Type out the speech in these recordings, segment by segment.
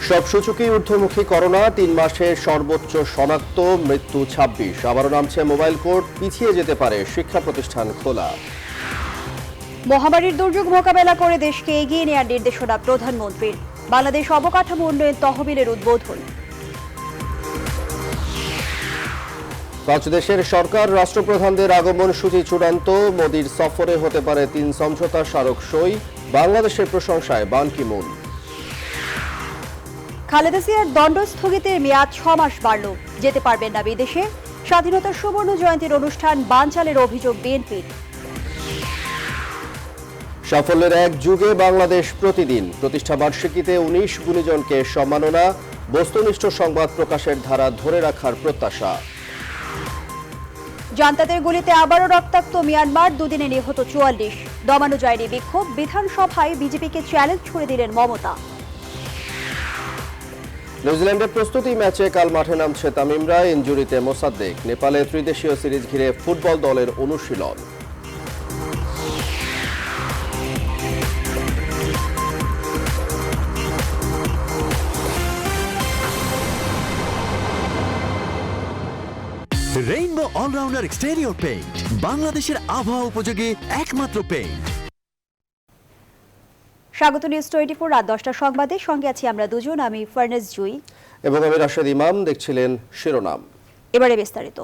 সব সূচকেই ঊর্ধ্বমুখী করোনা, ৩ মাসে সর্বোচ্চ শনাক্ত, মৃত্যু ২৬। আবারও নামছে মোবাইল কোর্ট, পিছিয়ে যেতে পারে শিক্ষা প্রতিষ্ঠান খোলা। মহামারীর দুর্যোগ মোকাবেলা করে দেশকে এগিয়ে নেওয়ার নির্দেশনা প্রধানমন্ত্রীর। বাংলাদেশ অবকাঠামো উন্নয়ন তহবিলের উদ্বোধন। ৫ দেশের সরকার রাষ্ট্রপ্রধানদের আগমন সূচি চূড়ান্ত, মোদির সফরে হতে পারে ৩ সমঝোতা স্মারক সই। বাংলাদেশের প্রশংসায় বান কি মুন। খালেদা জিয়ার দণ্ড স্থগিতের মেয়াদ ৬ মাস বাড়ল, যেতে পারবেন না বিদেশে। স্বাধীনতার সুবর্ণ জয়ন্তীর অনুষ্ঠান বানচালের অভিযোগ বিএনপির। সাফল্যের এক যুগে বাংলাদেশ প্রতিদিন, প্রতিষ্ঠা বার্ষিকীতে ১৯ গুণীজনকে সম্মাননা, বস্তুনিষ্ঠ সংবাদ প্রকাশের ধারা ধরে রাখার প্রত্যাশা। জান্তাদের গুলিতে আবারও রক্তাক্ত মিয়ানমার, দুদিনে নিহত ৪৪। দমানো যায়নি বিক্ষোভ, বিধানসভায় বিজেপিকে চ্যালেঞ্জ ছুড়ে দিলেন মমতা। নিউজিল্যান্ডের প্রস্তুতি ম্যাচে কাল মাঠে নামছে তামিমরা, ইনজুরিতে মোসাদ্দেক। নেপালে ত্রিদেশীয় সিরিজ ঘিরে ফুটবল দলের অনুশীলন। রেইনবো অলরাউন্ডার এক্সটেরিয়র পেইন্ট, বাংলাদেশের আবহাওয়া উপযোগী একমাত্র পেইন্ট। স্বাগত নিউজ 24 রাত 10টার সংবাদে, সঙ্গে আছি আমরা দুজন, আমি ফার্নেস জুই এবং আমি রাশেদ ইমাম। দেখছিলেন শিরোনাম, এবারে বিস্তারিত।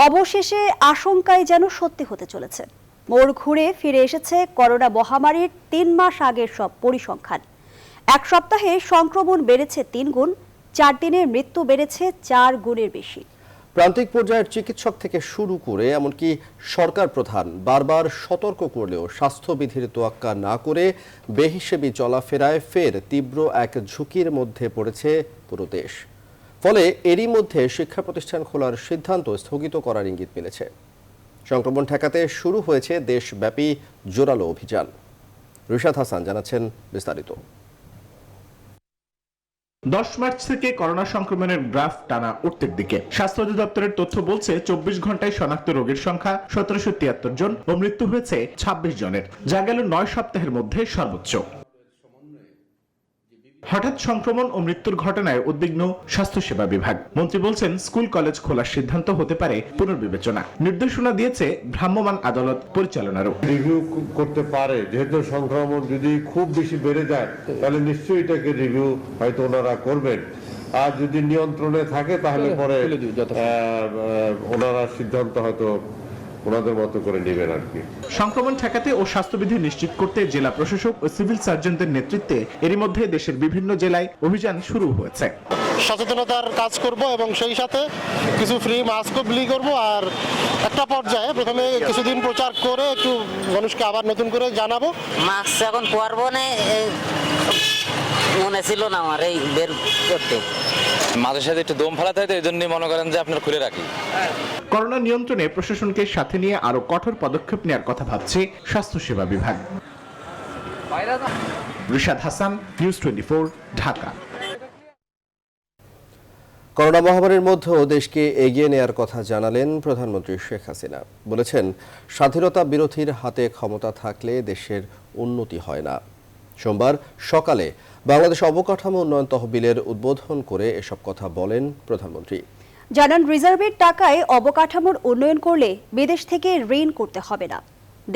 অবশেষে আশঙ্কায় যেন সত্যি হতে চলেছে। মোড় ঘুরে ফিরে এসেছে করোনা মহামারীর ৩ মাস আগের সব পরিসংখ্যান। এক সপ্তাহে সংক্রমণ বেড়েছে ৩ গুণ, ৪ দিনে মৃত্যু বেড়েছে ৪ গুণের বেশি। প্রান্তিক পর্যায়ের চিকিৎসক থেকে শুরু করে এমনকি সরকার প্রধান বারবার সতর্ক করলেও স্বাস্থ্যবিধির তোয়াক্কা না করে বেহিসেবি চলাফেরায় ফের তীব্র এক ঝুঁকির মধ্যে পড়েছে পুরো দেশ। ফলে এরই মধ্যে শিক্ষা প্রতিষ্ঠান খোলার সিদ্ধান্ত স্থগিত করার ইঙ্গিত মিলেছে। সংক্রমণ ঠেকাতে শুরু হয়েছে দেশব্যাপী জোরালো অভিযান। রিশাদ হাসান জানাচ্ছেন বিস্তারিত। 10 মার্চ থেকে করোনা সংক্রমণের গ্রাফ টানা উঠতের দিকে। স্বাস্থ্য অধিদপ্তরের তথ্য বলছে 24 ঘন্টায় শনাক্ত রোগীর সংখ্যা 1773 জন ও মৃত্যু হয়েছে 26 জনের, যা গেল 9 সপ্তাহের মধ্যে সর্বোচ্চ। হঠাৎ সংক্রমণ ও মৃত্যুর ঘটনায় উদ্বিগ্ন স্বাস্থ্যসেবা বিভাগ। মন্ত্রী বলছেন স্কুল কলেজ খোলার সিদ্ধান্ত হতে পারে পুনর্বিবেচনা। নির্দেশনা দিয়েছে ভ্রাম্যমাণ আদালত পরিচালনারও। রিভিউ করতে পারে, যেহেতু সংক্রমণ যদি খুব বেশি বেড়ে যায় তাহলে নিশ্চয়ই এটাকে রিভিউ হয়তো ওনারা করবেন। আর যদি নিয়ন্ত্রণে থাকে তাহলে পরে ওনারা সিদ্ধান্ত হয়তো ওনাদের মতো করে নেবেন আর কি। সংক্রমণ ঠেকাতে ও স্বাস্থ্যবিধি নিশ্চিত করতে জেলা প্রশাসক ও সিভিল সার্জনদের নেতৃত্বে এরই মধ্যে দেশের বিভিন্ন জেলায় অভিযান শুরু হয়েছে। সচেতনতার কাজ করব এবং সেই সাথে কিছু ফ্রি মাস্কও বিলি করব। আর একটা পর্যায়ে প্রথমে কিছুদিন প্রচার করে একটু মানুষকে আবার নতুন করে জানাবো। মাস্ক এখন পরবো না, মনে ছিল না আমার এই বের করতে। মাঝে সাথে একটু দম ফেলাতে হয়, এই জন্যই মনে করেন যে আপনার খুলে রাখি। করোনা নিয়ন্ত্রণে প্রশাসনকে সাথে নিয়ে আরো কঠোর পদক্ষেপ নেওয়ার কথা ভাবছে স্বাস্থ্যসেবা বিভাগ। রিশাদ হাসান, নিউজ 24, ঢাকা। করোনা মহামারীর মধ্যেও দেশকে এগিয়ে নেয়ার কথা জানালেন প্রধানমন্ত্রী শেখ হাসিনা। বলেছেন, স্বাধীনতা বিরোধীর হাতে ক্ষমতা থাকলে দেশের উন্নতি হয় না। সোমবার সকালে বাংলাদেশ অবকাঠামো উন্নয়ন তহবিলের উদ্বোধন করে এসব কথা বলেন প্রধানমন্ত্রী। জানান, রিজার্ভের টাকায় অবকাঠামোর উন্নয়ন করলে বিদেশ থেকে ঋণ করতে হবে না।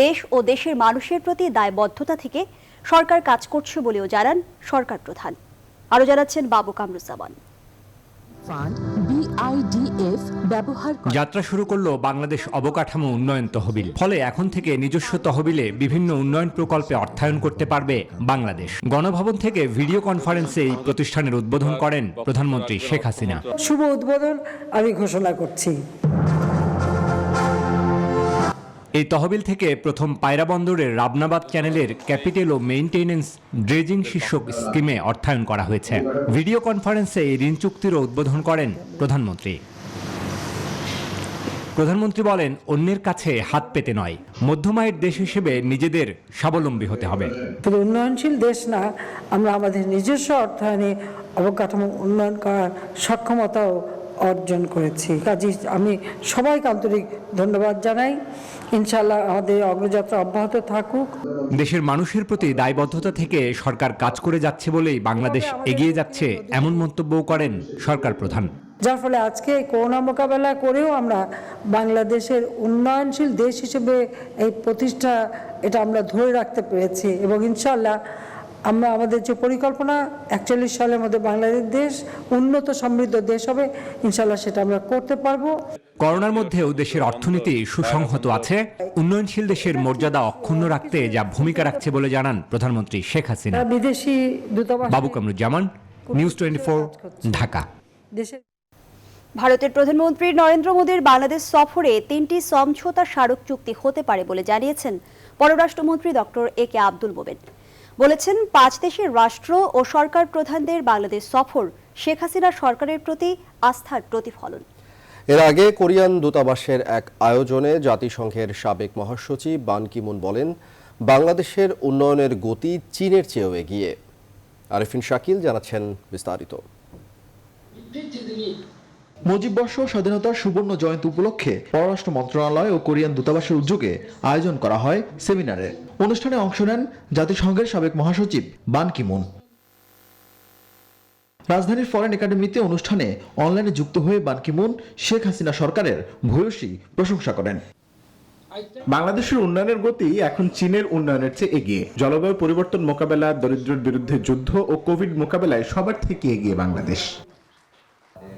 দেশ ও দেশের মানুষের প্রতি দায়বদ্ধতা থেকে সরকার কাজ করছে বলেও জানান সরকার প্রধান। আরও জানাচ্ছেন বাবু কামরুজ্জামান। যাত্রা শুরু করলো বাংলাদেশ অবকাঠামো উন্নয়ন তহবিল। ফলে এখন থেকে নিজস্ব তহবিলে বিভিন্ন উন্নয়ন প্রকল্পে অর্থায়ন করতে পারবে বাংলাদেশ। গণভবন থেকে ভিডিও কনফারেন্সে এই প্রতিষ্ঠানের উদ্বোধন করেন প্রধানমন্ত্রী শেখ হাসিনা। শুভ উদ্বোধন আমি ঘোষণা করছি। এই তহবিল থেকে প্রথম পায়রা বন্দরের রাবনাবাদ চ্যানেলের ক্যাপিটাল ও মেইনটেনেন্স ড্রেজিং শীর্ষক স্কিমে অর্থায়ন করা হয়েছে। ভিডিও কনফারেন্সে এই ঋণ চুক্তিরও উদ্বোধন করেন প্রধানমন্ত্রী। প্রধানমন্ত্রী বলেন, অন্যের কাছে হাত পেতে নয়, মধ্যম আয়ের দেশ হিসেবে নিজেদের স্বাবলম্বী হতে হবে। শুধু উন্নয়নশীল দেশ না, আমরা আমাদের নিজস্ব অর্থায়নে অবকাঠামো উন্নয়ন করার সক্ষমতাও অর্জন করেছি। কাজেই আমি সবাইকে আন্তরিক ধন্যবাদ জানাই। ইনশাআল্লাহ আমাদের অগ্রযাত্রা অব্যাহত থাকুক। দেশের মানুষের প্রতি দায়বদ্ধতা থেকে সরকার কাজ করে যাচ্ছে বলেই বাংলাদেশ এগিয়ে যাচ্ছে, এমন মন্তব্যও করেন সরকার প্রধান। যার ফলে আজকে করোনা মোকাবেলা করেও আমরা বাংলাদেশের উন্নয়নশীল দেশ হিসেবে এই প্রতিষ্ঠা এটা আমরা ধরে রাখতে পেরেছি এবং ইনশাআল্লাহ আমরা আমাদের যে পরিকল্পনা 41 সালের মধ্যে বাংলাদেশ দেশ উন্নত সমৃদ্ধ দেশ হবে, ইনশাআল্লাহ সেটা আমরা করতে পারবো। করোনার মধ্যেও দেশের অর্থনীতি সুসংহত আছে, উন্নয়নশীল দেশের মর্যাদা অক্ষুণ্ণ রাখতে যা ভূমিকা রাখছে বলে জানান প্রধানমন্ত্রী শেখ হাসিনা। বিদেশি দূতাবাস বাবু কামরুজ্জামান, নিউজ 24, ঢাকা। দেশের ভারতের প্রধানমন্ত্রী নরেন্দ্র মোদীর বাংলাদেশ সফরে 3টি সমঝোতা স্মারক চুক্তি হতে পারে বলে জানিয়েছেন পররাষ্ট্রমন্ত্রী ডক্টর এ.কে আব্দুল মোমেন। বলেছেন 5 দেশের রাষ্ট্র ও সরকার প্রধানদের বাংলাদেশ সফর শেখ হাসিনা সরকারের প্রতি আস্থার প্রতিফলন। এর আগে কোরিয়ান দূতাবাসের এক আয়োজনে জাতিসংঘের সাবেক মহাসচিব বান কি মুন বলেন, বাংলাদেশের উন্নয়নের গতি চীনের চেয়েও এগিয়ে। আরিফিন শাকিল জানাচ্ছেন বিস্তারিত। মুজিববর্ষ স্বাধীনতার সুবর্ণ জয়ন্তী উপলক্ষে পররাষ্ট্র মন্ত্রণালয় ও কোরিয়ান দূতাবাসের উদ্যোগে আয়োজন করা হয় সেমিনারে। অনুষ্ঠানে অংশ নেন জাতিসংঘের সাবেক মহাসচিব বান কি মুন। রাজধানীর ফরেন একাডেমিতে অনুষ্ঠানে অনলাইনে যুক্ত হয়ে বান কি মুন শেখ হাসিনা সরকারের ভূয়সী প্রশংসা করেন। বাংলাদেশের উন্নয়নের গতি এখন চীনের উন্নয়নের চেয়ে এগিয়ে। জলবায়ু পরিবর্তন মোকাবেলা, দরিদ্রের বিরুদ্ধে যুদ্ধ ও কোভিড মোকাবেলায় সবার থেকে এগিয়ে বাংলাদেশ।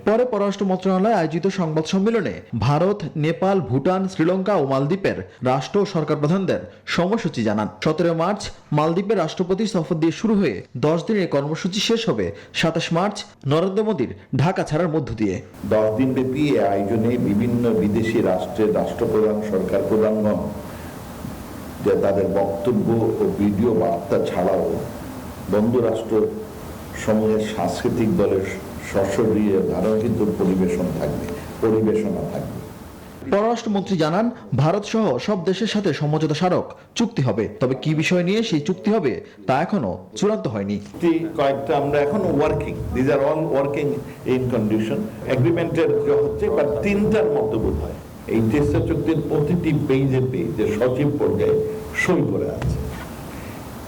পরে পররাষ্ট্র মন্ত্রণালয় আয়োজিত সংবাদ সম্মেলনে ভারত, নেপাল, ভুটান, শ্রীলঙ্কা ও মালদ্বীপের রাষ্ট্র ও সরকার প্রধানদের সময়সূচি জানান। 17 মার্চ মালদ্বীপের রাষ্ট্রপতি সফর দিয়ে শুরু হয়ে 10 দিনের কর্মসূচি শেষ হবে 27 মার্চ নরেন্দ্র মোদীর ঢাকা ছাড়ার মধ্য দিয়ে। 10 দিনব্যাপী এই আয়োজনে বিভিন্ন বিদেশি রাষ্ট্রের রাষ্ট্রপ্রধান, সরকার প্রধানগণ তাদের বক্তব্য ও ভিডিও বার্তা ছাড়াও বন্ধু রাষ্ট্র সমূহের সাংস্কৃতিক দলের সশরীরে ধারণকৃত পরিবেশনা থাকবে। পররাষ্ট্রমন্ত্রী জানান, ভারত সহ সব দেশের সাথে সমঝোতা স্মারক চুক্তি হবে, তবে কি বিষয় নিয়ে সেই চুক্তি হবে তা এখনো চূড়ান্ত হয়নি। কয়েকটা আমরা এখন working, this are all working in condition. এগ্রিমেন্টের হচ্ছে বা 3টার মতো বোধ হয় এই তিস্তা চুক্তির প্রতিটি পেজে সচিব পর্যায়ে সই করে আছে,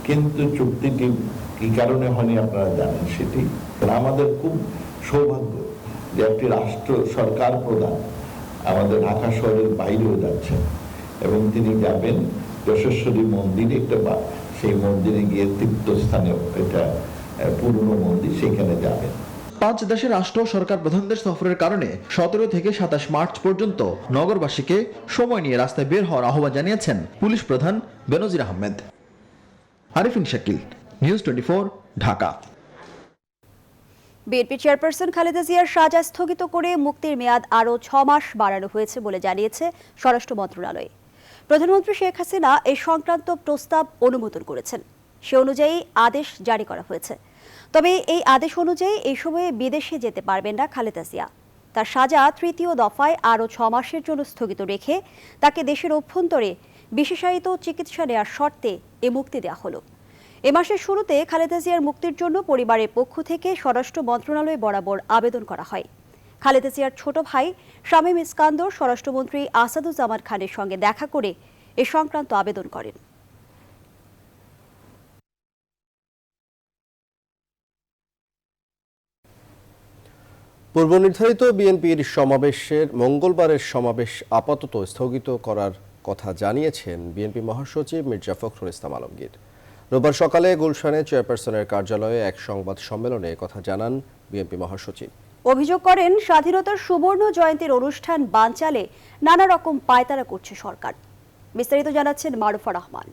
কিন্তু চুক্তিটি কি কারণে হয়নি আপনারা জানেন। সেটি আমাদের খুব সৌভাগ্য যে একটি রাষ্ট্র সরকার প্রধান আমাদের ঢাকা শহরের বাইরেও যাচ্ছেন এবং তিনি যাবেন যশস্বরী মন্দিরে, একটা সেই মন্দিরে গিয়ে তীর্থস্থানে, এটা পুরনো মন্দির, সেখানে যাবেন। 5 দেশের রাষ্ট্র সরকার প্রধানদের সফরের কারণে 17 থেকে 27 মার্চ পর্যন্ত নগরবাসীকে সময় নিয়ে রাস্তায় বের হওয়ার আহ্বান জানিয়েছেন পুলিশ প্রধান Benazir Ahmed. Arifin Shakil, news 24, Dhaka. BNP chairperson Khaleda জিয়ার সাজা স্থগিত করে মুক্তির মেয়াদ আরও 6 মাস বাড়ানো হয়েছে বলে জানিয়েছে স্বরাষ্ট্র মন্ত্রণালয়। প্রধানমন্ত্রী শেখ হাসিনা এই সংক্রান্ত প্রস্তাব অনুমোদন করেছেন, সে অনুযায়ী আদেশ জারি করা হয়েছে। তবে এই আদেশ অনুযায়ী এই সময়ে বিদেশে যেতে পারবেন না খালেদা জিয়া। তার সাজা 3য় দফায় আরও 6 মাসের জন্য স্থগিত রেখে তাকে দেশের অভ্যন্তরে বিশেষায়িত চিকিৎসা নেওয়ার শর্তে এ মুক্তি দেওয়া হলো। এ মাসের শুরুতে খালেদা জিয়ার মুক্তির জন্য পরিবারের পক্ষ থেকে স্বরাষ্ট্র মন্ত্রণালয় বরাবর আবেদন করা হয়। খালেদা জিয়ার ছোট ভাই শামীম ইস্কান্দর স্বরাষ্ট্রমন্ত্রী আসাদুজ্জামান খানের সঙ্গে দেখা করে এ সংক্রান্ত আবেদন করেন। পূর্বনির্ধারিত বিএনপির সমাবেশের মঙ্গলবারের সমাবেশ আপাতত স্থগিত করার কথা জানিয়েছেন বিএনপি মহাসচিব মির্জা ফখরুল ইসলাম আলমগীর। রোববার সকালে গুলশানে চেয়ারপারসনের কার্যালয়ে এক সংবাদ সম্মেলনে কথা জানান বিএনপি মহাসচিব। অভিযোগ করেন, স্বাধীনতার সুবর্ণ জয়ন্তীর অনুষ্ঠান বানচালে নানা রকম পায়তারা করছে সরকার। বিস্তারিত জানাচ্ছেন মারুফা রহমান।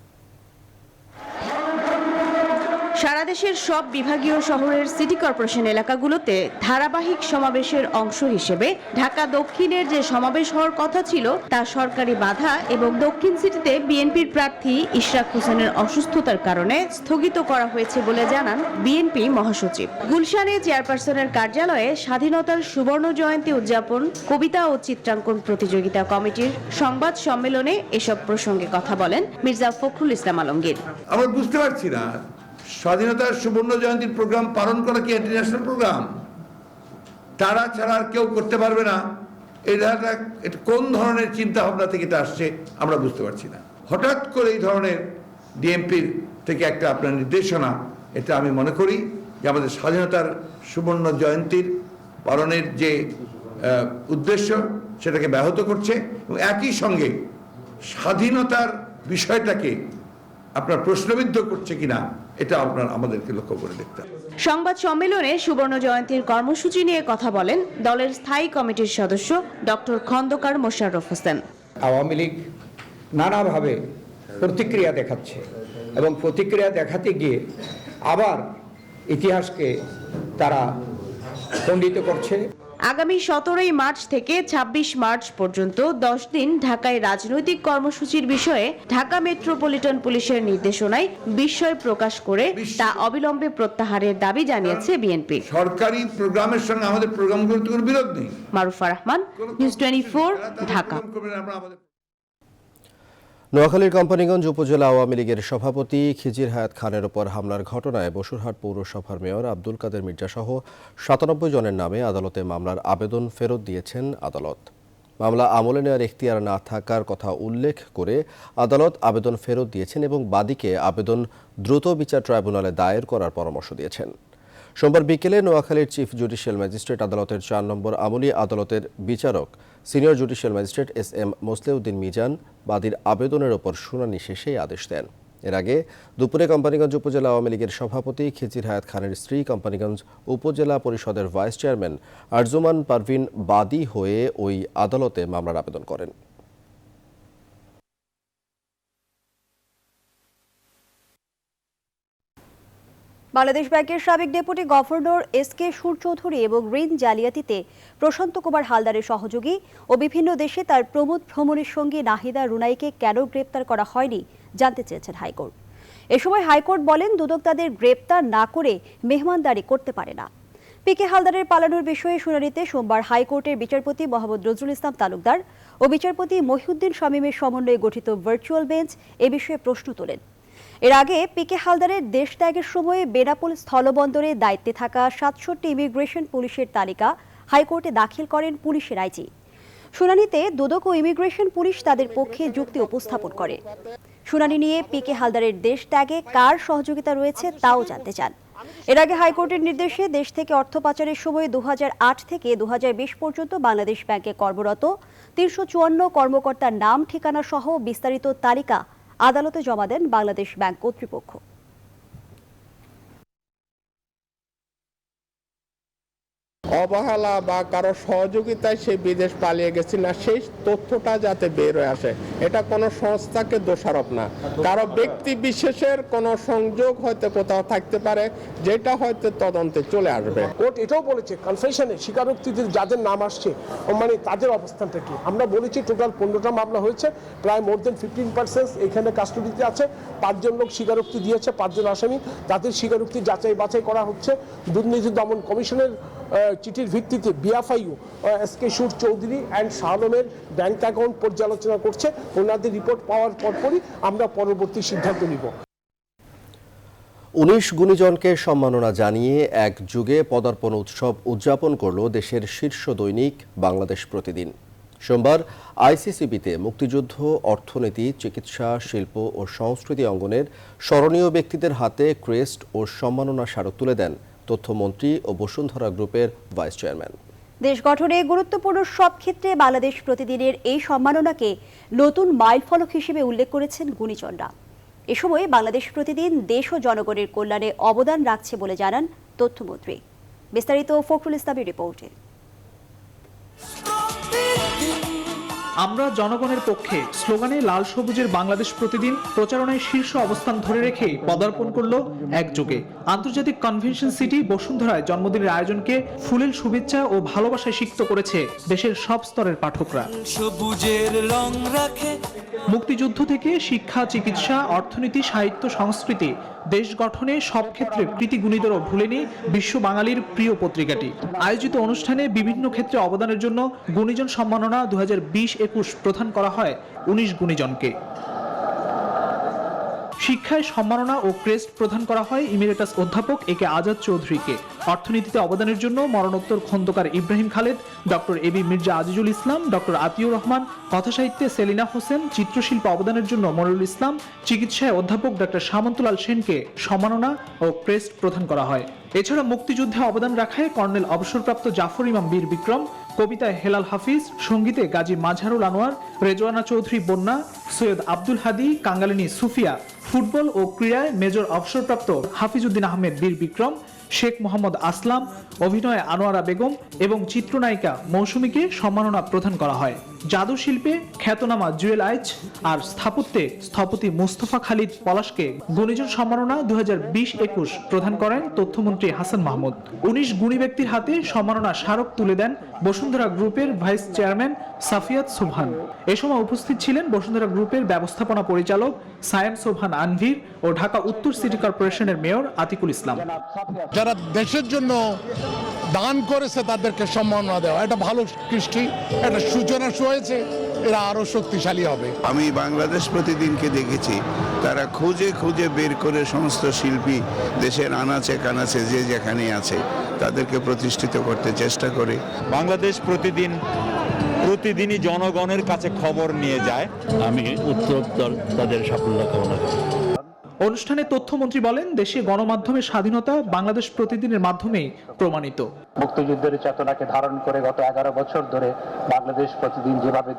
সারা দেশের সব বিভাগীয় শহরের সিটি কর্পোরেশন এলাকাগুলোতে ধারাবাহিক সমাবেশের অংশ হিসেবে ঢাকা দক্ষিণের যে সমাবেশ হওয়ার কথা ছিল তা সরকারি বাধা এবং দক্ষিণ সিটিতে বিএনপির প্রার্থী ইশরাক হোসেনের অসুস্থতার কারণে স্থগিত করা হয়েছে বলে জানান বিএনপি মহাসচিব। গুলশানে চেয়ারপারসনের কার্যালয়ে স্বাধীনতার সুবর্ণ জয়ন্তী উদযাপন কবিতা ও চিত্রাঙ্কন প্রতিযোগিতা কমিটির সংবাদ সম্মেলনে এসব প্রসঙ্গে কথা বলেন মির্জা ফখরুল ইসলাম আলমগীর। আমরা বুঝতে পারছি না, স্বাধীনতার সুবর্ণ জয়ন্তীর প্রোগ্রাম পালন করা কি ইন্টারন্যাশনাল প্রোগ্রাম? তারা ছাড়া আর কেউ করতে পারবে না, এটা কোন ধরনের চিন্তা ভাবনা থেকে এটা আসছে আমরা বুঝতে পারছি না। হঠাৎ করে এই ধরনের ডিএমপির থেকে একটা আপনার নির্দেশনা, এটা আমি মনে করি যে আমাদের স্বাধীনতার সুবর্ণ জয়ন্তীর পালনের যে উদ্দেশ্য সেটাকে ব্যাহত করছে এবং একই সঙ্গে স্বাধীনতার বিষয়টাকে আপনার প্রশ্নবিদ্ধ করছে কিনা এটা আমাদেরকে লক্ষ্য করে দেখতে হবে। সংবাদ সম্মেলনে সুবর্ণ জয়ন্তীর কর্মসূচি নিয়ে কথা বলেন দলের স্থায়ী কমিটির সদস্য ডক্টর খন্দকার মোশাররফ হোসেন। আওয়ামী লীগ নানাভাবে প্রতিক্রিয়া দেখাচ্ছে এবং প্রতিক্রিয়া দেখাতে গিয়ে আবার ইতিহাসকে তারা খণ্ডিত করছে। আগামী 17 মার্চ থেকে 26 মার্চ পর্যন্ত 10 দিন ঢাকায় রাজনৈতিক কর্মসূচির বিষয়ে ঢাকা মেট্রোপলিটন পুলিশের নির্দেশনায় বিস্ময় প্রকাশ করে তা অবিলম্বে প্রত্যাহারের দাবি জানিয়েছে বিএনপি। সরকারি প্রোগ্রামের সঙ্গে আমাদের প্রোগ্রামগুলোর কোনো বিরোধ নেই। মারুফা রহমান, নিউজ 24, ঢাকা। নোয়াখালীর কোম্পানীগঞ্জ উপজেলা আওয়ামী লীগের সভাপতি খিজির হায়াত খানের ওপর হামলার ঘটনায় বসুরহাট পৌরসভার মেয়র আব্দুল কাদের মির্জা সহ 97 জনের নামে আদালতে মামলার আবেদন ফেরত দিয়েছেন আদালত। মামলা আমলে নেওয়ার এখতিয়ার না থাকার কথা উল্লেখ করে আদালত আবেদন ফেরত দিয়েছেন এবং বাদীকে আবেদন দ্রুত বিচার ট্রাইব্যুনালে দায়ের করার পরামর্শ দিয়েছেন। সোমবার বিকেলে নোয়াখালীর চিফ জুডিশিয়াল ম্যাজিস্ট্রেট আদালতের 4 নম্বর আমলি আদালতের বিচারক সিনিয়র জুডিশিয়াল ম্যাজিস্ট্রেট এস.এম. মোসলেউদ্দিন মিজান বাদীর আবেদনের ওপর শুনানি শেষে আদেশ দেন। এর আগে দুপুরে কোম্পানীগঞ্জ উপজেলা আওয়ামী লীগের সভাপতি খিজির হায়াত খানের স্ত্রী কোম্পানীগঞ্জ উপজেলা পরিষদের ভাইস চেয়ারম্যান আরজুমান পারভিন বাদী হয়ে ওই আদালতে মামলার আবেদন করেন। বাংলাদেশ ব্যাংকের সাবেক ডেপুটি গভর্নর এস.কে. সুর চৌধুরী এবং ঋণ জালিয়াতিতে প্রশান্ত কুমার হালদারের সহযোগী ও বিভিন্ন দেশে তার প্রমোদ ভ্রমণের সঙ্গে নাহিদা রুনাইকে কেন গ্রেপ্তার করা হয়নি জানতে চেয়েছেন হাইকোর্ট। এ সময় হাইকোর্ট বলেন দুদক তাদের গ্রেপ্তার না করে মেহমানদারি করতে পারে না। পি.কে. হালদারের পালানোর বিষয়ে শুনানিতে সোমবার হাইকোর্টের বিচারপতি মোহাম্মদ নজরুল ইসলাম তালুকদার ও বিচারপতি মহিউদ্দিন শামীমের সমন্বয়ে গঠিত ভার্চুয়াল বেঞ্চ এ বিষয়ে প্রশ্ন তোলেন। এর আগে পি.কে. হালদারের দেশ ত্যাগের সময়ে বেনাপোল স্থলবন্দরে দায়িত্বে থাকা 67 ইমিগ্রেশন পুলিশের তালিকা হাইকোর্টে দাখিল করেন পুলিশের আইজি। শুনানিতে দুদক ও ইমিগ্রেশন পুলিশ তাদের পক্ষে যুক্তি উপস্থাপন করে। শুনানি নিয়ে পি.কে. হালদারের দেশ ত্যাগে কার সহযোগিতা রয়েছে তাও জানতে চান। এর আগে হাইকোর্টের নির্দেশে দেশ থেকে অর্থ পাচারের সময় 2008 থেকে 2020 পর্যন্ত বাংলাদেশ ব্যাংকে কর্মরত 354 কর্মকর্তার নাম ঠিকানা সহ বিস্তারিত তালিকা আদালতে জমা দেন বাংলাদেশ ব্যাংক কর্তৃপক্ষ। অবহেলা বা কারো সহযোগিতায় সে বিদেশ পালিয়ে গেছে না সেই তথ্যটা যাতে বের হয়ে আসে, এটা কোনো সংস্থাকে দোষারোপ না, কারো ব্যক্তি বিশেষের কোনো সংযোগ হয়তো কোথাও থাকতে পারে যেটা হয়তো তদন্তে চলে আসবে। কোর্ট এটাও বলেছে কনফেশনে স্বীকারোক্তিদের যাদের নাম আসছে মানে তাদের অবস্থানটা কি। আমরা বলেছি টোটাল 15টা মামলা হয়েছে, প্রায় মোর দেন 15% এখানে কাস্টডিতে আছে। 5 জন লোক স্বীকারোক্তি দিয়েছে, 5 জন আসামি, তাদের স্বীকারোক্তি যাচাই বাছাই করা হচ্ছে। দুর্নীতি দমন কমিশনের চিঠির ভিত্তিতে বিএফআইইউ এস.কে. সুর চৌধুরী অ্যান্ড শাহ আলমের ব্যাংক অ্যাকাউন্ট পর্যালোচনা করছে। ওনাদের রিপোর্ট পাওয়ার পরপরই আমরা পরবর্তী সিদ্ধান্ত নিব। 19 গুণীজনকে সম্মাননা জানিয়ে এক যুগে পদার্পণ উৎসব উদযাপন করল দেশের শীর্ষ দৈনিক বাংলাদেশ প্রতিদিন। সোমবার আইসিসিবিতে মুক্তিযুদ্ধ, অর্থনীতি, চিকিৎসা, শিল্প ও সংস্কৃতি অঙ্গনের স্মরণীয় ব্যক্তিদের হাতে ক্রেস্ট ও সম্মাননা স্মারক তুলে দেন তথ্যমন্ত্রী ও বসুন্ধরা গ্রুপের ভাইস চেয়ারম্যান। দেশ গঠনে গুরুত্বপূর্ণ সব ক্ষেত্রে বাংলাদেশ প্রতিদিনের এই সম্মাননাকে নতুন মাইলফলক হিসেবে উল্লেখ করেছেন গুণীজনরা। এ সময় বাংলাদেশ প্রতিদিন দেশ ও জনগণের কল্যাণে অবদান রাখছে বলে জানান তথ্যমন্ত্রী। বিস্তারিত ফখরুল ইসলামের রিপোর্টে। আমরা জনগণের পক্ষে স্লোগানে লাল সবুজের বাংলাদেশ প্রতিদিন প্রচারণায় শীর্ষ অবস্থান ধরে রেখে পদার্পণ করল একযোগে। আন্তর্জাতিক কনভেনশন সিটি বসুন্ধরায় জন্মদিনের আয়োজনকে ফুলেল শুভেচ্ছা ও ভালোবাসায় সিক্ত করেছে দেশের সব স্তরের পাঠকরা। মুক্তিযুদ্ধ থেকে শিক্ষা, চিকিৎসা, অর্থনীতি, সাহিত্য, সংস্কৃতি, দেশ গঠনে সব ক্ষেত্রে কৃতি গুণীদেরও ভুলেনি বিশ্ব বাঙালির প্রিয় পত্রিকাটি। আয়োজিত অনুষ্ঠানে বিভিন্ন ক্ষেত্রে অবদানের জন্য গুণীজন সম্মাননা 2020-21 প্রদান করা হয় 19 গুণীজনকে। শিক্ষায় সম্মাননা ও ক্রেস্ট প্রদান করা হয় ইমিরেটাস অধ্যাপক একে আজাদ চৌধুরীকে। অর্থনীতিতে অবদানের জন্য মরণোত্তর Khandakar Ibrahim Khaled, doctor AB Mirza Azizul Islam, doctor Atiur Rahman, কথাসাহিত্যে Selina Hossain, চিত্রশিল্পে অবদানের জন্য মনিরুল ইসলাম, চিকিৎসায় অধ্যাপক ডক্টর সামন্তলাল সেনকে সম্মাননা ও ক্রেস্ট প্রদান করা হয়। এছাড়া মুক্তিযুদ্ধে অবদান রাখায় কর্নেল অবসরপ্রাপ্ত জাফর ইমাম বীর বিক্রম, কবিতায় হেলাল হাফিজ, সঙ্গীতে গাজী মাজহারুল আনোয়ার, রেজওয়ানা চৌধুরী বন্যা, সৈয়দ আব্দুল হাদি, কাঙ্গালিনী সুফিয়া, ফুটবল ও ক্রীড়ায় মেজর অবসরপ্রাপ্ত হাফিজউদ্দিন আহমেদ বীর বিক্রম, শেখ মোহাম্মদ আসলাম, অভিনয়ে আনোয়ারা বেগম এবং চিত্রনায়িকা মৌসুমীকে সম্মাননা প্রদান করা হয়। জাদু শিল্পে খ্যাতনামা জুয়েল আইচ আর স্থাপত্যে স্থপতি মুস্তফা খালিদ পলাশকে গুণীজন সম্মাননা 2020-21 প্রদান করেন তথ্যমন্ত্রী হাসান মাহমুদ। 19 গুণী ব্যক্তির হাতে সম্মাননা স্মারক তুলে দেন বসুন্ধরা গ্রুপের ভাইস চেয়ারম্যান সাফিয়াত সুবহান। এ সময় উপস্থিত ছিলেন বসুন্ধরা গ্রুপের ব্যবস্থাপনা পরিচালক সায়েম সুবহান আনভীর ও ঢাকা উত্তর সিটি কর্পোরেশনের মেয়র আতিকুল ইসলাম। যারা দেশের জন্য দান করেছে তাদেরকে সম্মাননা দেওয়া এটা ভালো কৃষ্টি, একটা সূচনা হয়েছে, এরা আরো শক্তিশালী হবে। আমি বাংলাদেশ প্রতিদিনকে দেখেছি, তারা খুঁজে খুঁজে বের করে সমস্ত শিল্পী দেশের আনাচে কানাচে যে যেখানে আছে তাদেরকে প্রতিষ্ঠিত করতে চেষ্টা করে। বাংলাদেশ প্রতিদিনই জনগণের কাছে খবর নিয়ে যায়। আমি উত্তরোত্তর তাদের সাফল্য কামনা করি। অনুষ্ঠানে তথ্যমন্ত্রী বলেন, দেশে গণমাধ্যমের স্বাধীনতা বাংলাদেশ প্রতিদিনের মাধ্যমেই প্রমাণিত। মুক্তিযুদ্ধের চেতনাকে ধারণ করে গত 11 বছর ধরে বাংলাদেশ প্রতিদিন যেভাবে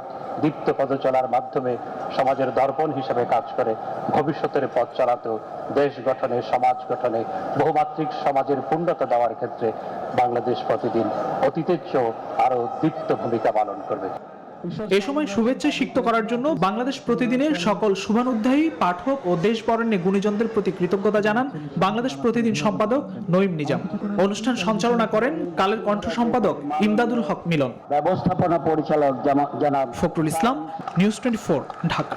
দীপ্ত পথ চলার মাধ্যমে সমাজের দর্পণ হিসেবে কাজ করে ভবিষ্যতের পথ চালাতেও দেশ গঠনে, সমাজ গঠনে, বহুমাত্রিক সমাজের পূর্ণতা দেওয়ার ক্ষেত্রে বাংলাদেশ প্রতিদিন অতীতের চেয়েও আরো দীপ্ত ভূমিকা পালন করবে। এ সময় শুভেচ্ছা সিক্ত করার জন্য বাংলাদেশ প্রতিদিনের সকল শুভানুধ্যায়ী পাঠক ও দেশ বরেণ্য গুণীজনদের প্রতি কৃতজ্ঞতা জানান বাংলাদেশ প্রতিদিন সম্পাদক নঈম নিজাম। অনুষ্ঠান সঞ্চালনা করেন কালের কণ্ঠ সম্পাদক ইমদাদুল হক মিলন, ব্যবস্থাপনা পরিচালক জনাব ফখরুল ইসলাম, নিউজ 24 ঢাকা।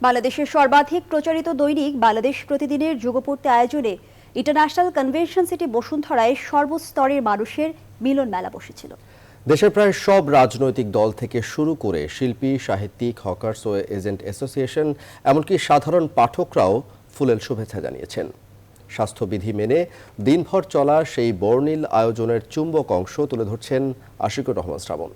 বাংলাদেশের সর্বাধিক প্রচারিত দৈনিক বাংলাদেশ প্রতিদিনের যুগপূর্তি আয়োজনে ইন্টারন্যাশনাল কনভেনশন সিটি বসুন্ধরায় সর্বস্তরের মানুষের মিলন মেলা বসেছিল। দেশের প্রায় সব রাজনৈতিক দল থেকে শুরু করে শিল্পী, সাহিত্যিক, হকার্স ও এজেন্ট অ্যাসোসিয়েশন, এমনকি সাধারণ পাঠকরাও ফুলেল শুভেচ্ছা জানিয়েছেন। স্বাস্থ্যবিধি মেনে দিনভর চলা সেই বর্ণিল আয়োজনের চুম্বক অংশ তুলে ধরছেন আশিকুর রহমান শ্রাবণ।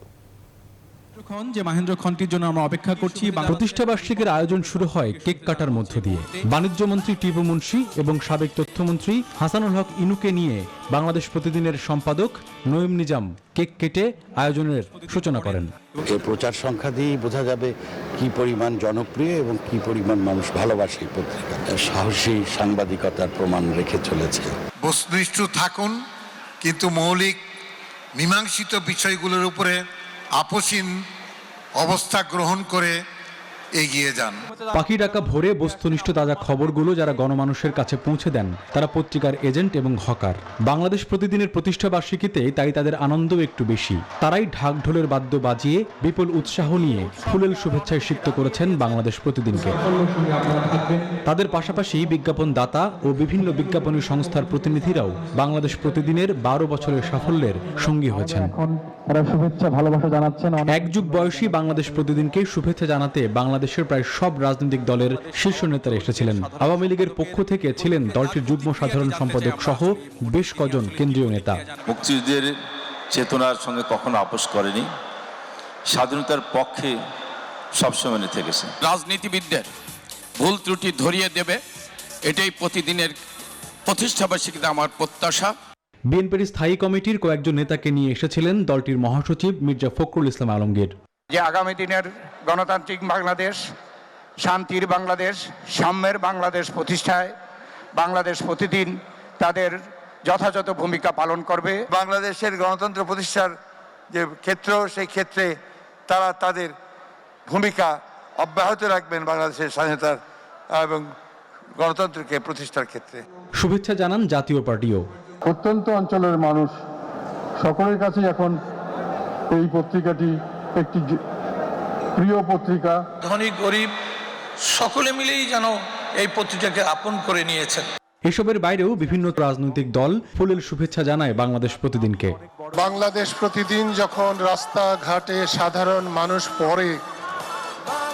যে মাহেন্দ্র খন্টির জন্য আমরা অপেক্ষা করছি। প্রতিষ্ঠাবার্ষিকীর আয়োজন শুরু হয় কেক কাটার মধ্য দিয়ে। বাণিজ্য মন্ত্রী টিপু মুন্সি এবং সাবেক তথ্যমন্ত্রী হাসানুল হক ইনুকে নিয়ে বাংলাদেশ প্রতিদিনের সম্পাদক নঈম নিজাম কেক কেটে আয়োজনের সূচনা করেন। এই প্রচার সংখ্যা দিয়েই বোঝা যাবে কি পরিমাণ জনপ্রিয় এবং কি পরিমাণ মানুষ ভালোবাসে এই পত্রিকা। সাহসী সাংবাদিকতার প্রমাণ রেখে চলেছে। বস্তুনিষ্ঠ থাকুন, কিন্তু মৌলিক মীমাংসিত বিষয়গুলোর উপরে আপোষহীন অবস্থা গ্রহণ করে এগিয়ে যান। পাখি ডাকা ভোরে বস্তুনিষ্ঠ তাজা খবরগুলো যারা গণমানুষের কাছে পৌঁছে দেন তারা পত্রিকার এজেন্ট এবং হকার। বাংলাদেশ প্রতিদিনের প্রতিষ্ঠা বার্ষিকীতে তাই তাদের আনন্দ একটু বেশি। তারাই ঢাক ঢোলের বাদ্য বাজিয়ে বিপুল উৎসাহ নিয়ে ফুলেল শুভেচ্ছায় সিক্ত করেছেন বাংলাদেশ প্রতিদিনকে। তাদের পাশাপাশি বিজ্ঞাপন দাতা ও বিভিন্ন বিজ্ঞাপনী সংস্থার প্রতিনিধিরাও বাংলাদেশ প্রতিদিনের 12 বছরের সাফল্যের সঙ্গী হয়েছেন। শুভেচ্ছা ভালোবাসা জানাচ্ছেন। এক যুগ বয়সী বাংলাদেশ প্রতিদিনকে শুভেচ্ছা জানাতে বাংলাদেশের প্রায় সব রাজনৈতিক দলের শীর্ষ নেতারা এসেছিলেন। আওয়ামী লীগের পক্ষ থেকে ছিলেন দলটির যুগ্ম সাধারণ সম্পাদক সহ বেশ কজন কেন্দ্রীয় নেতা। মুক্তিযুদ্ধের চেতনার সঙ্গে কখনো আপোষ করেনি, স্বাধীনতার পক্ষে সবসময় থেকেছে। রাজনীতিবিদদের ভুল ত্রুটি ধরিয়ে দেবে, এটাই প্রতিদিনের প্রতিষ্ঠাবার্ষিকীতে আমার প্রত্যাশা। বিএনপির স্থায়ী কমিটির কয়েকজন নেতাকে নিয়ে এসেছিলেন দলটির মহাসচিব মির্জা ফখরুল ইসলাম আলমগীর। যে আগামী দিনের গণতান্ত্রিক বাংলাদেশ, শান্তির বাংলাদেশ, সাম্যের বাংলাদেশ প্রতিষ্ঠায় বাংলাদেশ প্রতিদিন তাদের যথাযথ ভূমিকা পালন করবে। বাংলাদেশের গণতন্ত্র প্রতিষ্ঠার যে ক্ষেত্র, সেই ক্ষেত্রে তারা তাদের ভূমিকা অব্যাহত রাখবেন বাংলাদেশের স্বাধীনতার এবং গণতন্ত্রকে প্রতিষ্ঠার ক্ষেত্রে। শুভেচ্ছা জানান জাতীয় পার্টিও। প্রত্যন্ত অঞ্চলের মানুষ সকলের কাছে এখন এই পত্রিকাটি একটি প্রিয় পত্রিকা। ধনী গরিব সকলে মিলেই যেন এই পত্রিকাকে আপন করে নিয়েছেন। এসবের বাইরেও বিভিন্ন রাজনৈতিক দল ফুলেল শুভেচ্ছা জানায় বাংলাদেশ প্রতিদিনকে। বাংলাদেশ প্রতিদিন যখন রাস্তাঘাটে সাধারণ মানুষ পড়ে,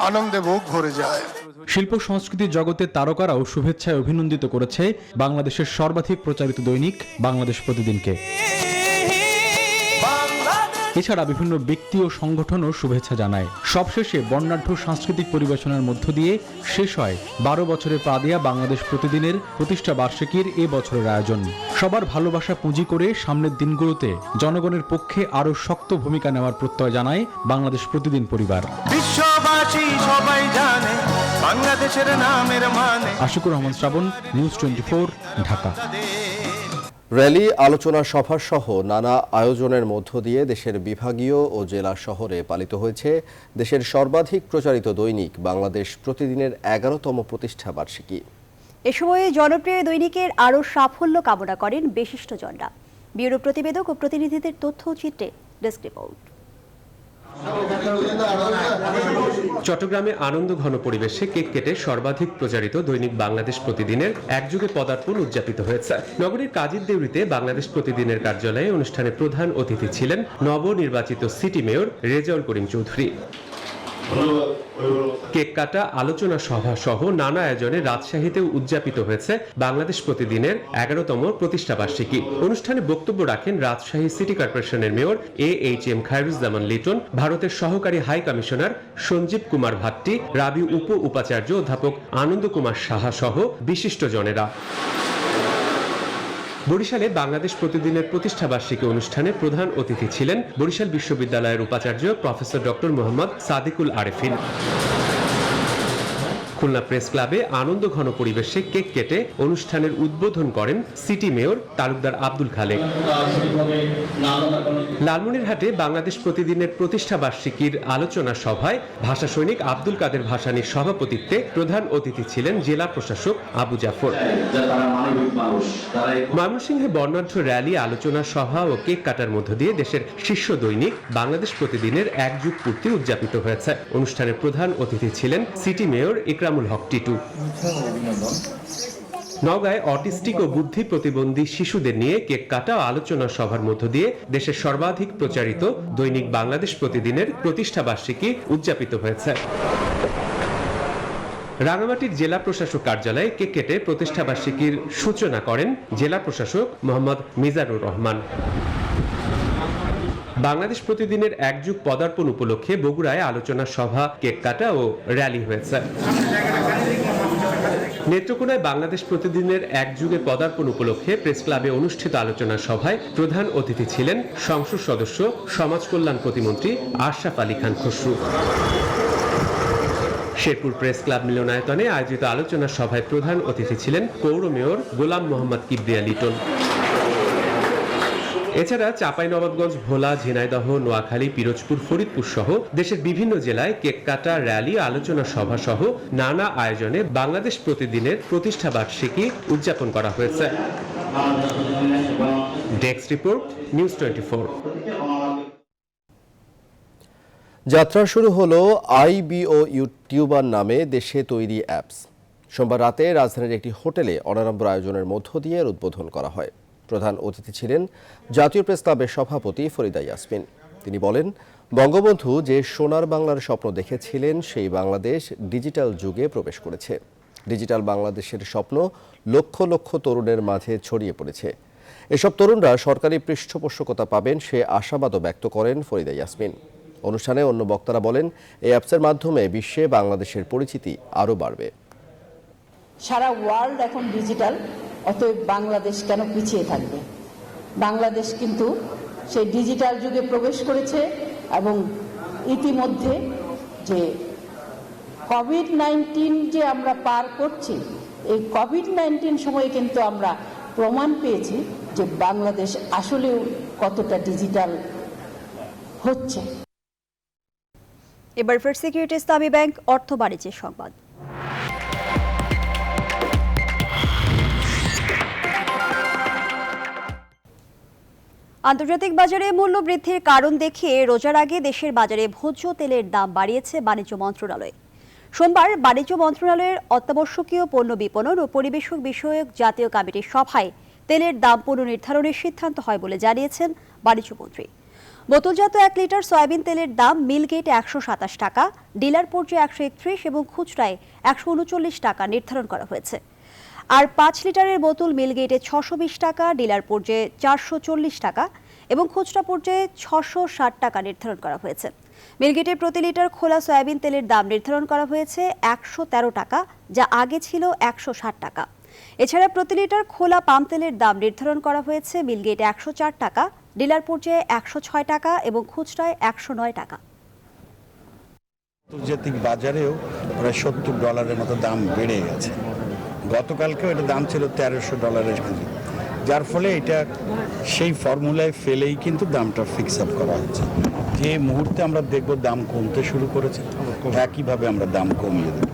আনন্দে বুক ভরে যায়। শিল্প সংস্কৃতির জগতের তারকারাও শুভেচ্ছায় অভিনন্দিত করেছে বাংলাদেশের সর্বাধিক প্রচারিত দৈনিক বাংলাদেশ প্রতিদিনকে। এছাড়া বিভিন্ন ব্যক্তি ও সংগঠনও শুভেচ্ছা জানায়। সবশেষে বর্ণাঢ্য সাংস্কৃতিক পরিবেশনার মধ্য দিয়ে শেষ হয় 12 বছরে পা দেয়া বাংলাদেশ প্রতিদিনের প্রতিষ্ঠা বার্ষিকীর এ বছরের আয়োজন। সবার ভালোবাসা পুঁজি করে সামনের দিনগুলোতে জনগণের পক্ষে আরও শক্ত ভূমিকা নেওয়ার প্রত্যয় জানায় বাংলাদেশ প্রতিদিন পরিবার। বিশ্ববাসী সবাই জানে বাংলাদেশের নামের মানে। আশিকুর রহমান শ্রাবণ, নিউজ 24, ঢাকা। র্যালি, আলোচনা সভা সহ নানা আয়োজনের মধ্য দিয়ে দেশের বিভাগীয় ও জেলা শহরে পালিত হয়েছে দেশের সর্বাধিক প্রচারিত দৈনিক বাংলাদেশ প্রতিদিনের 11তম প্রতিষ্ঠা বার্ষিকী। এ সময়ে জনপ্রিয় দৈনিকের আরও সাফল্য কামনা করেন বিশিষ্টজনরা। ব্যুরো প্রতিবেদক ও প্রতিনিধিদের তথ্য চিত্রে ডেস্ক রিপোর্ট। চট্টগ্রামে আনন্দ ঘন পরিবেশে কেক কেটে সর্বাধিক প্রচারিত দৈনিক বাংলাদেশ প্রতিদিনের একযুগে পদার্পণ উদযাপিত হয়েছে। নগরীর কাজীর দেউরিতে বাংলাদেশ প্রতিদিনের কার্যালয়ে অনুষ্ঠানে প্রধান অতিথি ছিলেন নবনির্বাচিত city mayor Rezaul Karim Chowdhury. Cake কাটা, আলোচনা সভা সহ নানা আয়োজনে রাজশাহীতেও উদযাপিত হয়েছে বাংলাদেশ প্রতিদিনের 11তম প্রতিষ্ঠা বার্ষিকী। অনুষ্ঠানে বক্তব্য রাখেন রাজশাহী সিটি কর্পোরেশনের মেয়র AHM খায়রুজ্জামান লিটন, ভারতের সহকারী হাই কমিশনার সঞ্জীব কুমার ভাট্টি, রাবি উপাচার্য অধ্যাপক আনন্দ কুমার সাহা সহ বিশিষ্টজনেরা। বরিশালে বাংলাদেশ প্রতিদিনের প্রতিষ্ঠা বার্ষিকী অনুষ্ঠানে প্রধান অতিথি ছিলেন বরিশাল বিশ্ববিদ্যালয়ের উপাচার্য professor doctor Mohammad Sadikul Arefin. Khulna press ক্লাবে আনন্দ ঘন পরিবেশে কেক কেটে অনুষ্ঠানের উদ্বোধন করেন সিটি মেয়র তালুকদার আব্দুল খালেক। লালমনিরহাটে বাংলাদেশ প্রতিদিনের প্রতিষ্ঠা বার্ষিকীর আলোচনা সভায় ভাষা সৈনিক আব্দুল কাদের ভাসানীর সভাপতিত্বে প্রধান অতিথি ছিলেন জেলা প্রশাসক আবু জাফর। ময়মনসিংহে বর্ণাঢ্য র্যালি, আলোচনা সভা ও কেক কাটার মধ্য দিয়ে দেশের শীর্ষ দৈনিক বাংলাদেশ প্রতিদিনের এক যুগ পূর্তি উদযাপিত হয়েছে। অনুষ্ঠানের প্রধান অতিথি ছিলেন সিটি মেয়র ইকরামুল হক টিটু। নওগাঁয় অটিস্টিক ও বুদ্ধি প্রতিবন্ধী শিশুদের নিয়ে কেক কাটা ও আলোচনা সভার মধ্য দিয়ে দেশের সর্বাধিক প্রচারিত দৈনিক বাংলাদেশ প্রতিদিনের প্রতিষ্ঠা বার্ষিকী উদযাপিত হয়েছে। রাঙামাটির জেলা প্রশাসক কার্যালয়ে কেক কেটে প্রতিষ্ঠা বার্ষিকীর সূচনা করেন জেলা প্রশাসক মোহাম্মদ মিজানুর রহমান। বাংলাদেশ প্রতিদিনের এক যুগ পদার্পণ উপলক্ষে বগুড়ায় আলোচনা সভা, কেক কাটা ও র্যালি হয়েছে। নেত্রকোনায় বাংলাদেশ প্রতিদিনের এক যুগে পদার্পণ উপলক্ষে প্রেস ক্লাবে অনুষ্ঠিত আলোচনা সভায় প্রধান অতিথি ছিলেন সংসদ সদস্য, সমাজ কল্যাণ প্রতিমন্ত্রী আশরাফ আলী খান খসরু। শেরপুর প্রেস ক্লাব মিলনায়তনে আয়োজিত আলোচনা সভায় প্রধান অতিথি ছিলেন পৌর মেয়র গোলাম মোহাম্মদ কিবরিয়া লিটন। এছাড়া চাঁপাইনবাবগঞ্জ, ভোলা, ঝিনাইদহ, নোয়াখালী, পিরোজপুর, ফরিদপুর সহ দেশের বিভিন্ন জেলায় কেক কাটা, র্যালি, আলোচনা সভা সহ নানা আয়োজনে বাংলাদেশ প্রতিদিনের প্রতিষ্ঠা বার্ষিকী উদযাপন করা হয়েছে। Desk report, news 24। যাত্রা শুরু হলো IBO ইউটিউবার নামে দেশে তৈরি অ্যাপস। সোমবার রাতে রাজধানীর একটি হোটেলে অনাড়ম্বর আয়োজনের মধ্য দিয়ে এর উদ্বোধন করা হয়। প্রধান অতিথি ছিলেন জাতীয় প্রেস ক্লাবের সভাপতি ফরিদা ইয়াসমিন। তিনি বলেন, বঙ্গবন্ধু যে সোনার বাংলার স্বপ্ন দেখেছিলেন সেই বাংলাদেশ ডিজিটাল যুগে প্রবেশ করেছে। ডিজিটাল বাংলাদেশের স্বপ্ন লক্ষ লক্ষ তরুণের মাঝে ছড়িয়ে পড়েছে। এসব তরুণরা সরকারি পৃষ্ঠপোষকতা পাবেন সে আশাবাদও ব্যক্ত করেন ফরিদা ইয়াসমিন। অনুষ্ঠানে অন্য বক্তারা বলেন, এই অ্যাপসের মাধ্যমে বিশ্বে বাংলাদেশের পরিচিতি আরও বাড়বে। সারা ওয়ার্ল্ড এখন ডিজিটাল, অতএব বাংলাদেশ কেন পিছিয়ে থাকবে? বাংলাদেশ কিন্তু সেই ডিজিটাল যুগে প্রবেশ করেছে এবং ইতিমধ্যে যে কোভিড-19 যে আমরা পার করছি, এই কোভিড-19 সময়ে কিন্তু আমরা প্রমাণ পেয়েছি যে বাংলাদেশ আসলেও কতটা ডিজিটাল হচ্ছে। এবার ফার্স্ট সিকিউরিটি ইসলামী ব্যাংক অর্থ বাণিজ্যের সংবাদ। আন্তর্জাতিক বাজারে মূল্য বৃদ্ধির কারণ দেখিয়ে রোজার আগে দেশের বাজারে ভোজ্য তেলের দাম বাড়িয়েছে বাণিজ্য মন্ত্রণালয়। সোমবার বাণিজ্য মন্ত্রণালয়ের অত্যাবশ্যকীয় পণ্য বিপণন ও পরিবেশক বিষয়ক জাতীয় কমিটির সভায় তেলের দাম পুনর্নির্ধারণের সিদ্ধান্ত হয় বলে জানিয়েছেন বাণিজ্যমন্ত্রী। বোতলজাত 1 লিটার সয়াবিন তেলের দাম মিলগেটে 127 টাকা, ডিলার পর্যায়ে 131 এবং খুচরায় 139 টাকা নির্ধারণ করা হয়েছে। আর 5 লিটারের বোতল মিলগেটে 620 টাকা, ডিলার পর্যায়ে 440 টাকা এবং খুচরা পর্যায়ে 660 টাকা নির্ধারণ করা হয়েছে। মিলগেটে প্রতি লিটার খোলা সয়াবিন তেলের দাম নির্ধারণ করা হয়েছে 113 টাকা, যা আগে ছিল 160 টাকা। এছাড়া প্রতি লিটার খোলা পাম তেলের দাম নির্ধারণ করা হয়েছে মিলগেটে 104 টাকা, ডিলার পর্যায়ে 106 টাকা এবং খুচরায় 109 টাকা। আন্তর্জাতিক বাজারেও প্রায় $70 মতো দাম বেড়ে গেছে। গতকালকেও এটা দাম ছিল $1300 কেজি, যার ফলে এটা সেই ফর্মুলায় ফেলেই কিন্তু দামটা ফিক্স আপ করা হচ্ছে। যে মুহূর্তে আমরা দেখব দাম কমতে শুরু করেছে, একইভাবে আমরা দাম কমিয়ে দেব।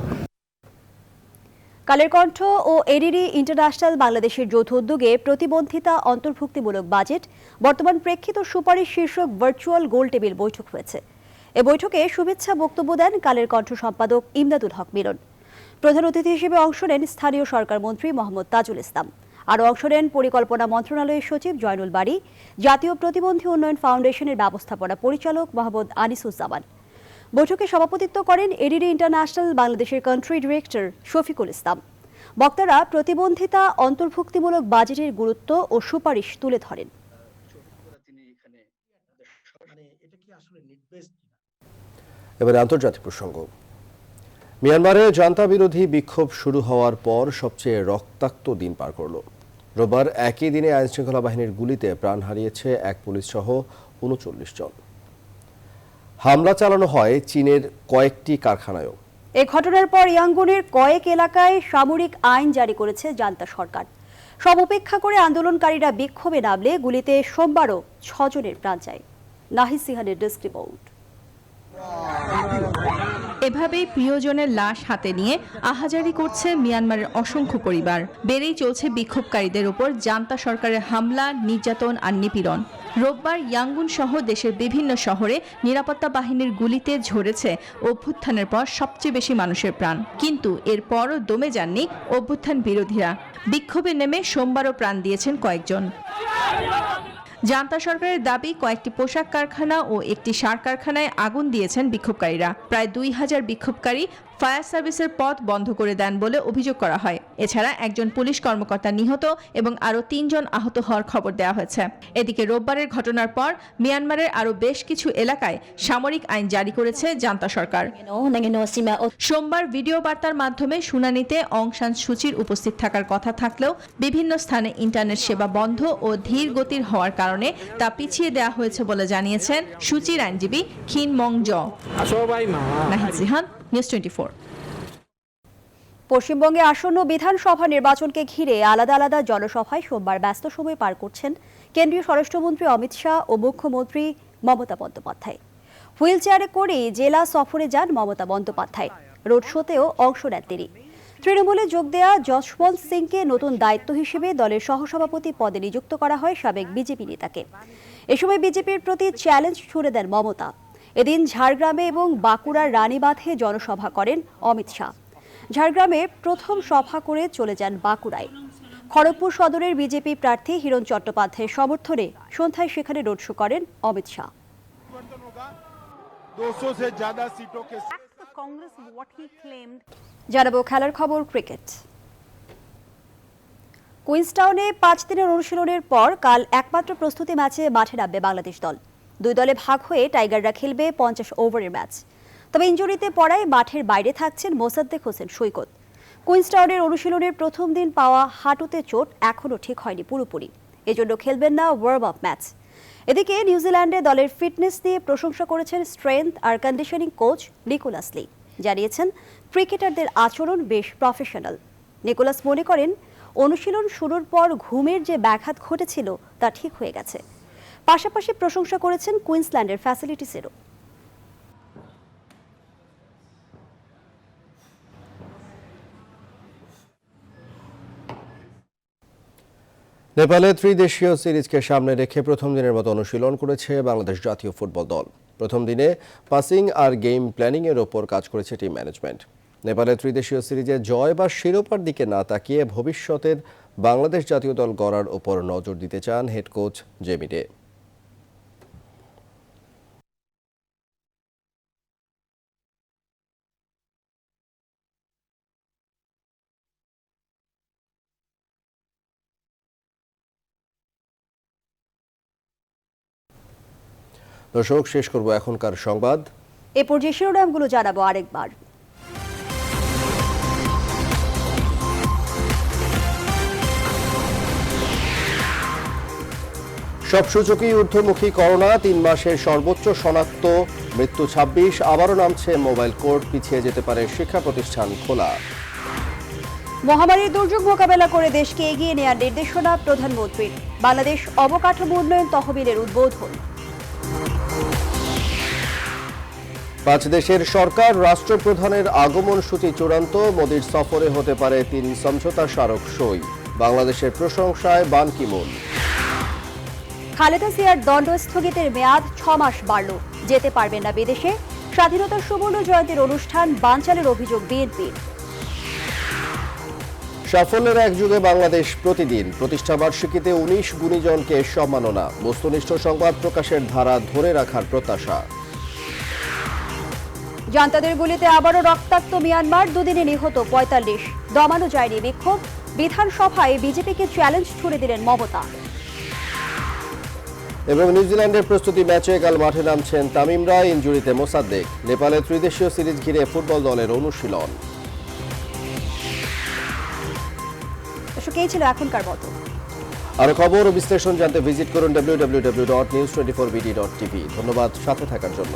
কালের কণ্ঠ ও এডিডি ইন্টারন্যাশনাল বাংলাদেশের যৌথ উদ্যোগে প্রতিবন্ধিতা অন্তর্ভুক্তিমূলক বাজেট বর্তমান প্রেক্ষিত সুপারিশ শীর্ষক ভার্চুয়াল গোল টেবিল বৈঠক হয়েছে। এ বৈঠকে শুভেচ্ছা বক্তব্য দেন কালের কণ্ঠ সম্পাদক ইমদাদুল হক মিলন। প্রধান অতিথি হিসেবে অংশ নেন স্থানীয় সরকার মন্ত্রী মোহাম্মদ তাজুল ইসলাম। আরও অংশ নেন পরিকল্পনা মন্ত্রণালয়ের সচিব জয়নুল বারী, জাতীয় প্রতিবন্ধী উন্নয়ন ফাউন্ডেশনের ব্যবস্থাপনা পরিচালক মোহাম্মদ আনিসুজ্জামান। বৈঠকে সভাপতিত্ব করেন এডিডি ইন্টারন্যাশনাল বাংলাদেশের কান্ট্রি ডিরেক্টর শফিকুল ইসলাম। বক্তারা প্রতিবন্ধিতা অন্তর্ভুক্তিমূলক বাজেটের গুরুত্ব ও সুপারিশ তুলে ধরেন। এবারে আন্তর্জাতিক প্রসঙ্গ। মিয়ানমারে জান্তা বিরোধী বিক্ষোভ শুরু হওয়ার পর সবচেয়ে রক্তাক্ত দিন পার করল। রোববার একই দিনে আইনশৃঙ্খলা বাহিনীর গুলিতে প্রাণ হারিয়েছে এক পুলিশ সহ 39 জন। হামলা চালানো হয় চীনের কয়েকটি কারখানায়ও। এ ঘটনার পর ইয়াঙ্গুনের কয়েক এলাকায় সামরিক আইন জারি করেছে জান্তা সরকার। সব উপেক্ষা করে আন্দোলনকারীরা বিক্ষোভে নামলে গুলিতে সোমবারও 6 জনের প্রাণ যায়। নাহিদ সিহানের ডেস্ক রিপোর্ট। এভাবেই প্রিয়জনের লাশ হাতে নিয়ে আহাজারি করছে মিয়ানমারের অসংখ্য পরিবার। বেড়েই চলছে বিক্ষোভকারীদের উপর জান্তা সরকারের হামলা, নির্যাতন আর নিপীড়ন। রোববার ইয়াঙ্গুন সহ দেশের বিভিন্ন শহরে নিরাপত্তা বাহিনীর গুলিতে ঝরেছে অভ্যুত্থানের পর সবচেয়ে বেশি মানুষের প্রাণ। কিন্তু এরপরও দমে যাননি অভ্যুত্থান বিরোধীরা। বিক্ষোভে নেমে সোমবারও প্রাণ দিয়েছেন কয়েকজন। জান্তা সরকারের দাবি, কয়েকটি পোশাক কারখানা ও একটি সার কারখানায় আগুন দিয়েছেন বিক্ষোভকারীরা। প্রায় 2000 বিক্ষোভকারী ফায়ার সার্ভিসের পথ বন্ধ করে দেন বলে অভিযোগ করা হয়। এছাড়া একজন পুলিশ কর্মকর্তা নিহত এবং আরও 3 জন আহত হওয়ার খবর দেওয়া হয়েছে। এদিকে রোববারের ঘটনার পর মিয়ানমারের আরও বেশ কিছু এলাকায় সামরিক আইন জারি করেছে জান্তা সরকার। সোমবার ভিডিও বার্তার মাধ্যমে শুনানিতে অং সান সুচির উপস্থিত থাকার কথা থাকলেও বিভিন্ন স্থানে ইন্টারনেট সেবা বন্ধ ও ধীর গতির হওয়ার কারণে তা পিছিয়ে দেওয়া হয়েছে বলে জানিয়েছেন সুচির আইনজীবী খিন মং জ। নাহিদ সিহান, নিউজ 24। পশ্চিমবঙ্গে আসন্ন বিধানসভা নির্বাচনকে ঘিরে আলাদা আলাদা জনসভায় সোমবার ব্যস্ত সময় পার করছেন কেন্দ্রীয় স্বরাষ্ট্রমন্ত্রী অমিত শাহ ও মুখ্যমন্ত্রী মমতা বন্দ্যোপাধ্যায়। হুইল চেয়ারে করেই জেলা সফরে যান মমতা বন্দ্যোপাধ্যায়। রোড শোতেও অংশ নেন তিনি। তৃণমূলে যোগ দেয়া যশবন্ত সিংকে নতুন দায়িত্ব হিসেবে দলের সহসভাপতি পদে নিযুক্ত করা হয় সাবেক বিজেপি নেতাকে। এ সময় বিজেপির প্রতি চ্যালেঞ্জ ছুড়ে দেন মমতা। এদিন ঝাড়গ্রামে এবং বাঁকুড়ার রানীবাঁধে জনসভা করেন অমিত শাহ। ঝাড়গ্রামে প্রথম সভা করে চলে যান বাঁকুড়ায়। খড়গপুর সদরের বিজেপি প্রার্থী হিরণ চট্টোপাধ্যায়ের সমর্থনে সন্ধ্যায় সেখানে রোড শো করেন অমিত শাহ। জানাবো খেলার খবর। ক্রিকেট। কুইন্সটাউনে 5 দিনের অনুশীলনের পর কাল একমাত্র প্রস্তুতি ম্যাচে মাঠে নামবে বাংলাদেশ দল। 2 দলে ভাগ হয়ে টাইগাররা খেলবে 50 ওভারের ম্যাচ। তবে ইনজুরিতে পড়ায় মাঠের বাইরে থাকছেন মোসাদ্দেক হোসেন সৈকত। কুইন্সটাউনের অনুশীলনের প্রথম দিন পাওয়া হাঁটুতে চোট এখনও ঠিক হয়নি পুরোপুরি, এজন্য খেলবেন না ওয়ার্ম আপ ম্যাচ। এদিকে নিউজিল্যান্ডে দলের ফিটনেস নিয়ে প্রশংসা করেছেন স্ট্রেংথ আর কন্ডিশনিং কোচ নিকোলাস লি। জানিয়েছেন ক্রিকেটারদের আচরণ বেশ প্রফেশনাল। নিকোলাস মনে করেন অনুশীলন শুরুর পর ঘুমের যে ব্যাঘাত ঘটেছিল তা ঠিক হয়ে গেছে। পাশাপাশি প্রশংসা করেছেন কুইন্সল্যান্ডের ফ্যাসিলিটিসেরও। নেপালে ত্রিদেশীয় সিরিজকে সামনে রেখে প্রথম দিনের মতো অনুশীলন করেছে বাংলাদেশ জাতীয় ফুটবল দল। প্রথম দিনে পাসিং আর গেম প্ল্যানিং এর ওপর কাজ করেছে টিম ম্যানেজমেন্ট। নেপালে ত্রিদেশীয় সিরিজে জয় বা শিরোপার দিকে না তাকিয়ে ভবিষ্যতের বাংলাদেশ জাতীয় দল গড়ার ওপর নজর দিতে চান হেড কোচ জেমি ডে। দর্শক, শেষ করব এখনকার সংবাদ। এ পর্যায়ে শিরোনামগুলো জানাবো আরেকবার। সব সূচকই ঊর্ধ্বমুখী। করোনা 3 মাসের সর্বোচ্চ শনাক্ত, মৃত্যু 26। আবারও নামছে মোবাইল কোর্ট, পিছিয়ে যেতে পারে শিক্ষা প্রতিষ্ঠান খোলা। মহামারীর দুর্যোগ মোকাবেলা করে দেশকে এগিয়ে নেওয়ার নির্দেশনা প্রধানমন্ত্রীর। বাংলাদেশ অবকাঠামো উন্নয়ন তহবিলের উদ্বোধন। 5 দেশের সরকার রাষ্ট্রপ্রধানের আগমন সূচি চূড়ান্ত। মোদির সফরে হতে পারে 3 সমঝোতা স্মারক সই। বাংলাদেশের প্রশংসায় বান কি মুন। খালেদা জিয়ার দণ্ড স্থগিতের মেয়াদ 6 মাস বাড়ল, যেতে পারবেন না বিদেশে। স্বাধীনতার সুবর্ণ জয়ন্তীর অনুষ্ঠান বানচালের অভিযোগ বিএনপির। সাফল্যের এক যুগে বাংলাদেশ প্রতিদিন, প্রতিষ্ঠাবার্ষিকীতে 19 গুণীজনকে সম্মাননা। বস্তুনিষ্ঠ সংবাদ প্রকাশের ধারা ধরে রাখার প্রত্যাশা। জান্তাদের গুলিতে আবারও রক্তাক্ত মিয়ানমার, দুদিনে নিহত 45। দমানো যায়নি বিক্ষোভ। বিধানসভায় বিজেপিকে চ্যালেঞ্জ ছুড়ে দিলেন মমতা। এবং নিউজিল্যান্ডের প্রস্তুতি ম্যাচে কাল মাঠে নামছেন তামিমরা, ইনজুরিতে মোসাদ্দেক। নেপালের ত্রিদেশীয় সিরিজ ঘিরে ফুটবল দলের অনুশীলন। এই ছিল এখনকার মতো। আরো খবর ও বিশ্লেষণ জানতে ভিজিট করুন www.news24bd.tv। ধন্যবাদ সাথে থাকার জন্য।